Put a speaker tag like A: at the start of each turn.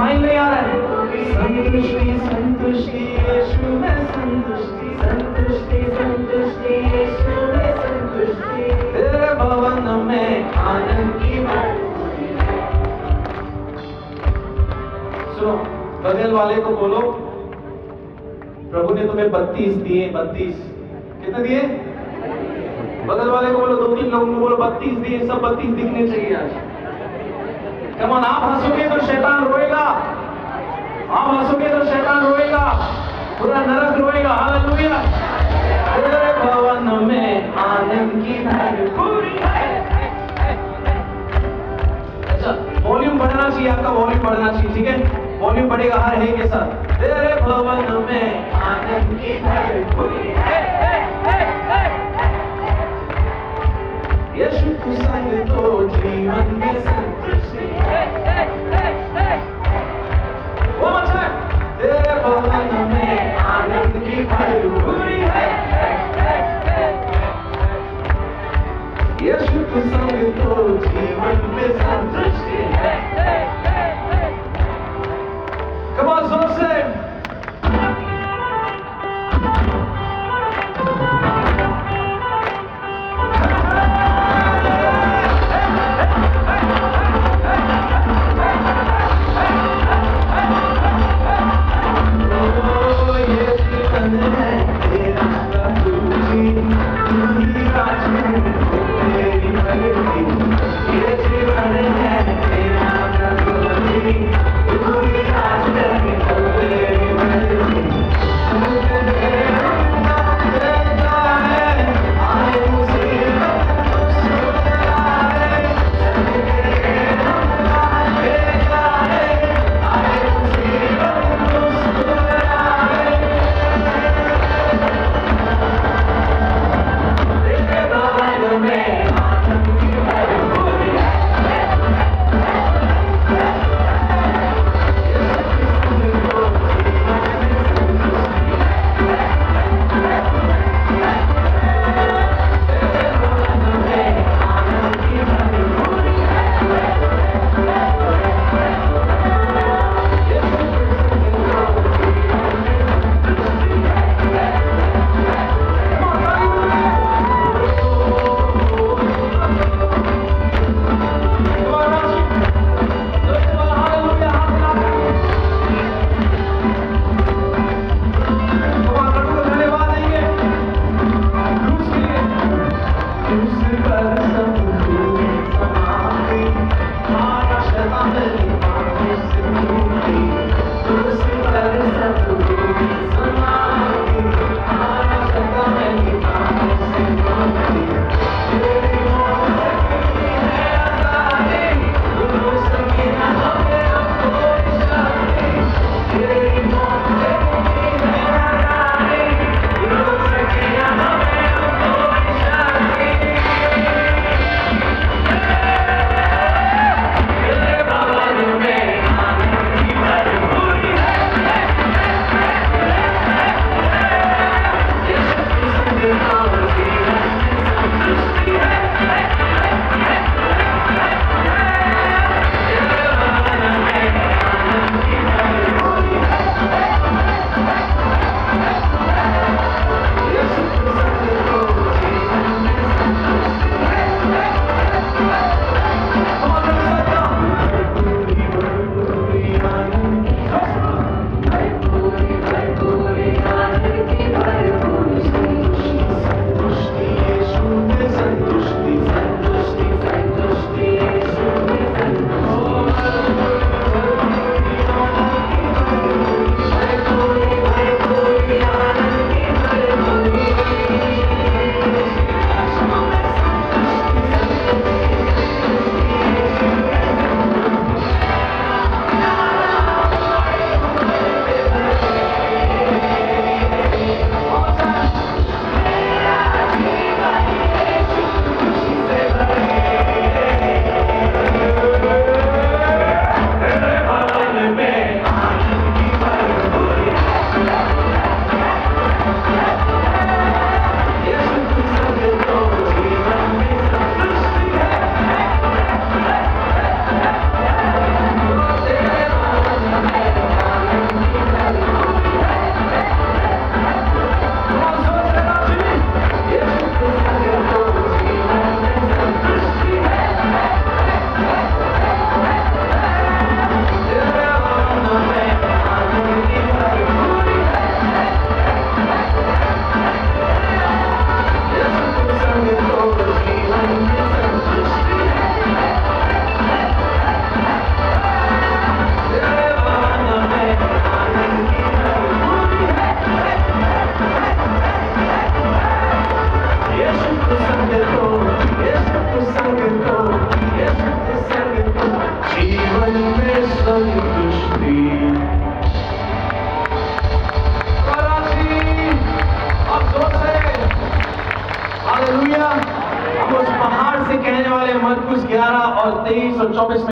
A: Smile नहीं आ रहा है। संतुष्टि संतुष्टि यीशु में संतुष्टि संतुष्टि संतुष्टि यीशु में संतुष्टि, तेरे भवन में आनंद की भरपूरी है। सुनो, बगल वाले को बोलो, प्रभु ने तुम्हें 32 दिए। 32 कितने दिए? बगल वाले को बोलो, 2-3 लोगों को बोलो 32 दिए, सब 32 दिखने चाहिए आज। कम ऑन, आप हंसोगे तो शैतान रोएगा, आप हंसोगे तो शैतान रोएगा, पूरा नरक रोएगा। हालेलुया। तेरे भवन में आनंद की भरपूरी है। अच्छा, वॉल्यूम बढ़ना चाहिए, आपका वॉल्यूम बढ़ना चाहिए, ठीक है? वॉल्यूम बढ़ेगा हर हे के साथ। तेरे भवन में आनंद की भरपूरी है। यीशु के संग तो जीवन में संतुष्टि है। वो अच्छा, तेरे भवन में आनंद की भरपूरी है। यीशु के संग तो जीवन में संतुष्टि है। Come on, जोर से। 11 और 23 और 24 में